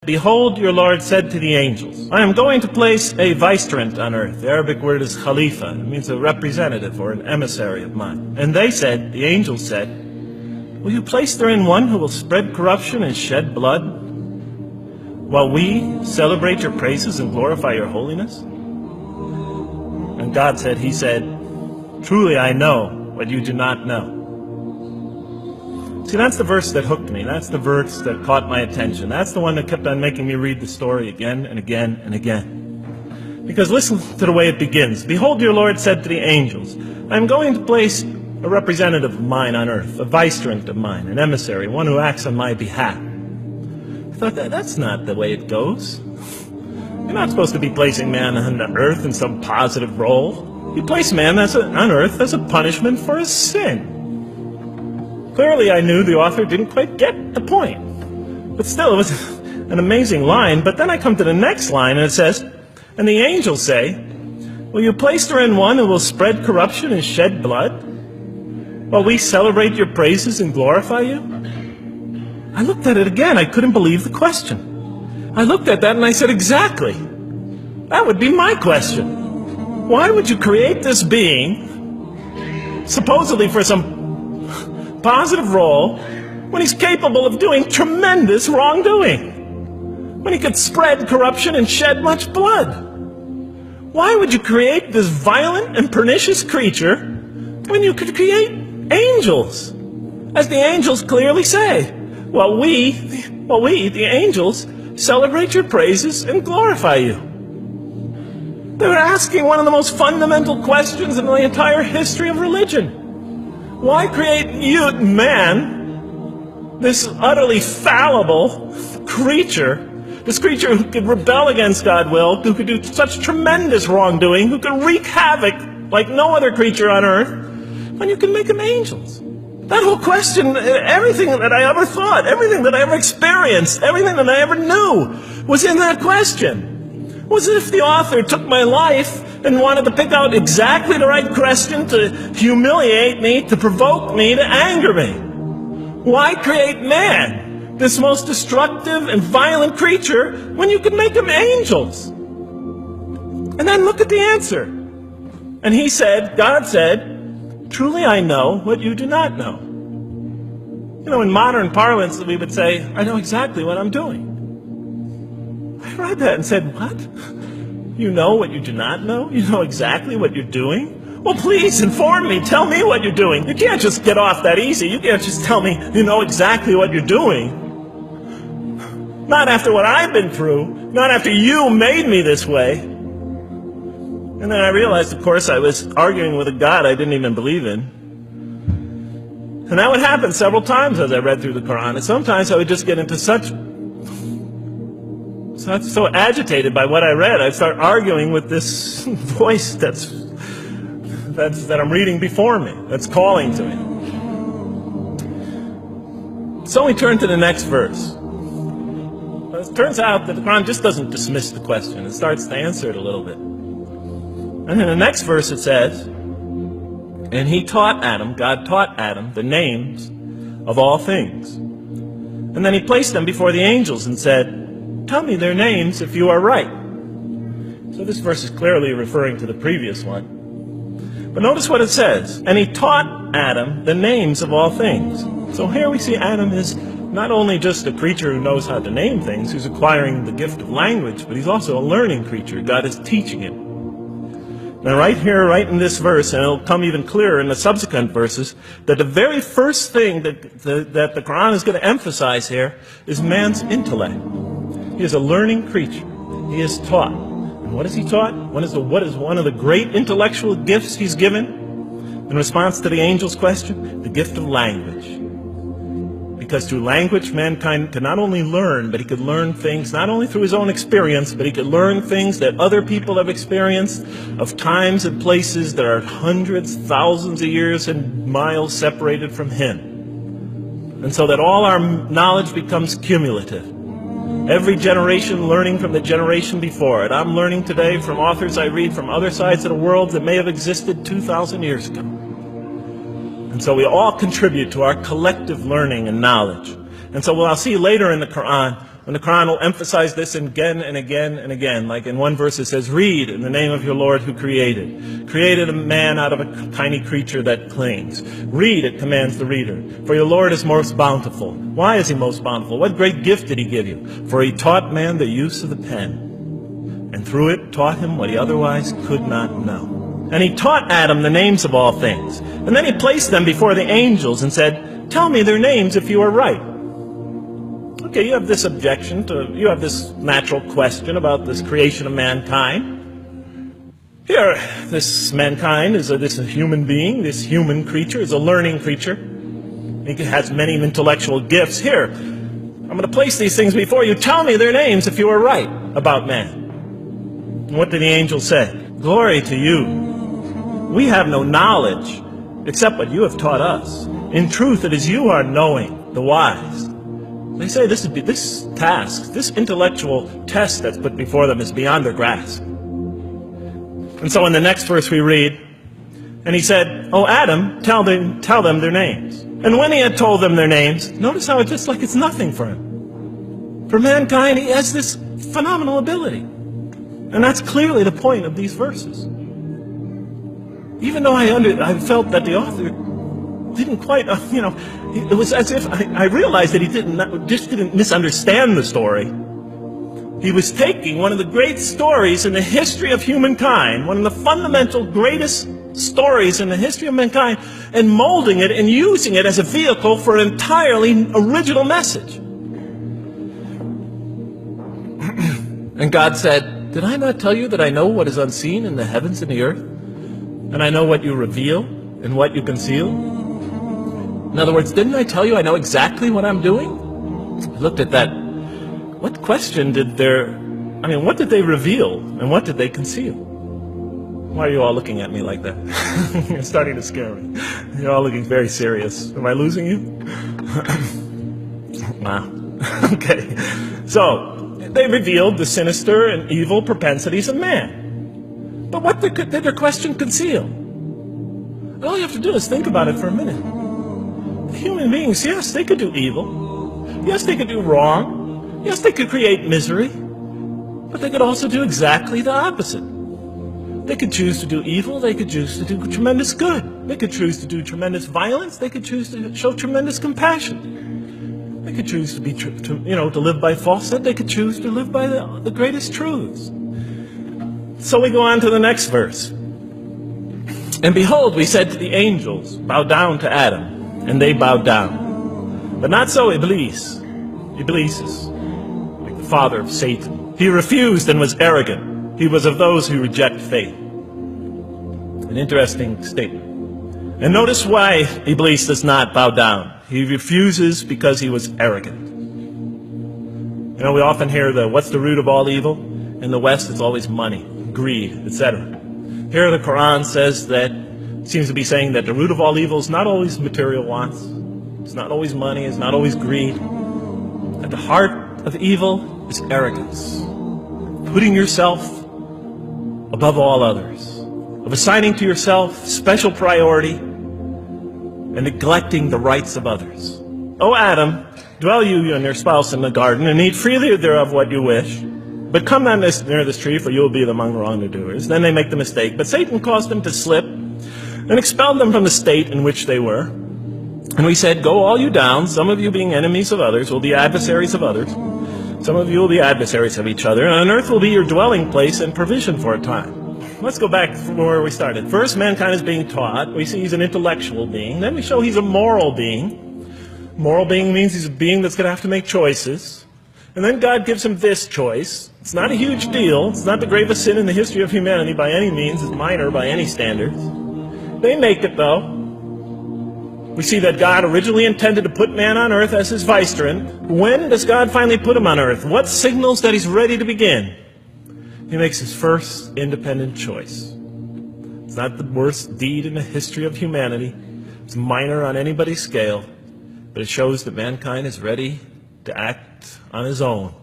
Behold, your Lord said to the angels, I am going to place a vicegerent on earth. The Arabic word is khalifa. It means a representative or an emissary of mine. And they said, the angels said, will you place therein one who will spread corruption and shed blood, while we celebrate your praises and glorify your holiness? And God said, he said, truly I know what you do not know. See, that's the verse that hooked me. That's the verse that caught my attention. That's the one that kept on making me read the story again and again and again. Because listen to the way it begins. Behold, your Lord said to the angels, I am going to place a representative of mine on earth, a vicegerent of mine, an emissary, one who acts on my behalf. I thought, that's not the way it goes. You're not supposed to be placing man on the earth in some positive role. You place man on earth as a punishment for his sin. Clearly, I knew the author didn't quite get the point. But still, it was an amazing line. But then I come to the next line, and it says, and the angels say, will you place therein one who will spread corruption and shed blood, while we celebrate your praises and glorify you? I looked at it again. I couldn't believe the question. I looked at that and I said, exactly. That would be my question. Why would you create this being, supposedly for some positive role, when he's capable of doing tremendous wrongdoing? When he could spread corruption and shed much blood? Why would you create this violent and pernicious creature when you could create angels? As the angels clearly say, well, we, the angels, celebrate your praises and glorify you. They were asking one of the most fundamental questions in the entire history of religion. Why create you, man, this utterly fallible creature, this creature who could rebel against God's will, who could do such tremendous wrongdoing, who could wreak havoc like no other creature on earth, when you can make them angels? That whole question, everything that I ever thought, everything that I ever experienced, everything that I ever knew was in that question. It was as if the author took my life and wanted to pick out exactly the right question to humiliate me, to provoke me, to anger me. Why create man, this most destructive and violent creature, when you can make them angels? And then look at the answer. And he said, God said, truly I know what you do not know. You know, in modern parlance, we would say, I know exactly what I'm doing. I read that and said, what? You know what you do not know? You know exactly what you're doing? Well, please inform me. Tell me what you're doing. You can't just get off that easy. You can't just tell me you know exactly what you're doing. Not after what I've been through. Not after you made me this way. And then I realized, of course, I was arguing with a God I didn't even believe in. And that would happen several times as I read through the Quran. And sometimes I would just get into so agitated by what I read, I'd start arguing with this voice that I'm reading before me, that's calling to me. So we turn to the next verse. It turns out that the Quran just doesn't dismiss the question. It starts to answer it a little bit. And in the next verse it says, and he taught Adam, God taught Adam, the names of all things. And then he placed them before the angels and said, tell me their names if you are right. So this verse is clearly referring to the previous one. But notice what it says. And he taught Adam the names of all things. So here we see Adam is not only just a creature who knows how to name things, who's acquiring the gift of language, but he's also a learning creature. God is teaching him. Now right here, right in this verse, and it'll come even clearer in the subsequent verses, that the very first thing that the Quran is going to emphasize here is man's intellect. He is a learning creature. He is taught. And what is he taught? What is one of the great intellectual gifts he's given in response to the angel's question? The gift of language. Because through language, mankind can not only learn, but he could learn things not only through his own experience, but he could learn things that other people have experienced of times and places that are hundreds, thousands of years and miles separated from him. And so that all our knowledge becomes cumulative. Every generation learning from the generation before it. I'm learning today from authors I read from other sides of the world that may have existed 2,000 years ago. And so we all contribute to our collective learning and knowledge. And so what I'll see later in the Quran, And the Quran will emphasize this again and again and again. Like in one verse it says, read in the name of your Lord who created a man out of a tiny creature that clings. Read, it commands the reader. For your Lord is most bountiful. Why is he most bountiful? What great gift did he give you? For he taught man the use of the pen, and through it taught him what he otherwise could not know. And he taught Adam the names of all things. And then he placed them before the angels and said, tell me their names if you are right. Okay, you have this you have this natural question about this creation of mankind. Here, this mankind is this human being, this human creature is a learning creature. He has many intellectual gifts. Here, I'm going to place these things before you. Tell me their names if you are right about man. And what did the angel say? Glory to you. We have no knowledge except what you have taught us. In truth, it is you who are knowing, the wise. They say this task, this intellectual test that's put before them is beyond their grasp. And so in the next verse we read, and he said, oh Adam, tell them their names. And when he had told them their names, notice how it's just like it's nothing for him. For mankind, he has this phenomenal ability. And that's clearly the point of these verses. Even though I felt that the author didn't quite, it was as if I realized that he didn't misunderstand the story. He was taking one of the great stories in the history of humankind, one of the fundamental greatest stories in the history of mankind, and molding it and using it as a vehicle for an entirely original message. And God said, did I not tell you that I know what is unseen in the heavens and the earth? And I know what you reveal and what you conceal? In other words, didn't I tell you I know exactly what I'm doing? I looked at that. What question what did they reveal and what did they conceal? Why are you all looking at me like that? You're starting to scare me. You're all looking very serious. Am I losing you? Wow. Okay. So, they revealed the sinister and evil propensities of man. But what did their question conceal? All you have to do is think about it for a minute. The human beings, yes, they could do evil. Yes, they could do wrong. Yes, they could create misery. But they could also do exactly the opposite. They could choose to do evil. They could choose to do tremendous good. They could choose to do tremendous violence. They could choose to show tremendous compassion. They could choose to live by falsehood. They could choose to live by the greatest truths. So we go on to the next verse. And behold, we said to the angels, bow down to Adam, and they bowed down. But not so Iblis. Iblis is like the father of Satan. He refused and was arrogant. He was of those who reject faith. An interesting statement. And notice why Iblis does not bow down. He refuses because he was arrogant. We often hear what's the root of all evil? In the West, it's always money, greed, etc. Here the Quran says seems to be saying that the root of all evil is not always material wants. It's not always money, it's not always greed. At the heart of evil is arrogance. Putting yourself above all others. Of assigning to yourself special priority and neglecting the rights of others. O Adam, dwell you and your spouse in the garden and eat freely thereof what you wish. But come not near this tree, for you will be among wrongdoers. Then they make the mistake. But Satan caused them to slip and expelled them from the state in which they were. And we said, go all you down, some of you being enemies of others, will be adversaries of others. Some of you will be adversaries of each other. And on earth will be your dwelling place and provision for a time. Let's go back from where we started. First, mankind is being taught. We see he's an intellectual being. Then we show he's a moral being. Moral being means he's a being that's going to have to make choices. And then God gives him this choice. It's not a huge deal. It's not the gravest sin in the history of humanity by any means. It's minor by any standards. They make it, though. We see that God originally intended to put man on earth as his vicegerent. When does God finally put him on earth? What signals that he's ready to begin? He makes his first independent choice. It's not the worst deed in the history of humanity. It's minor on anybody's scale. But it shows that mankind is ready to act on his own.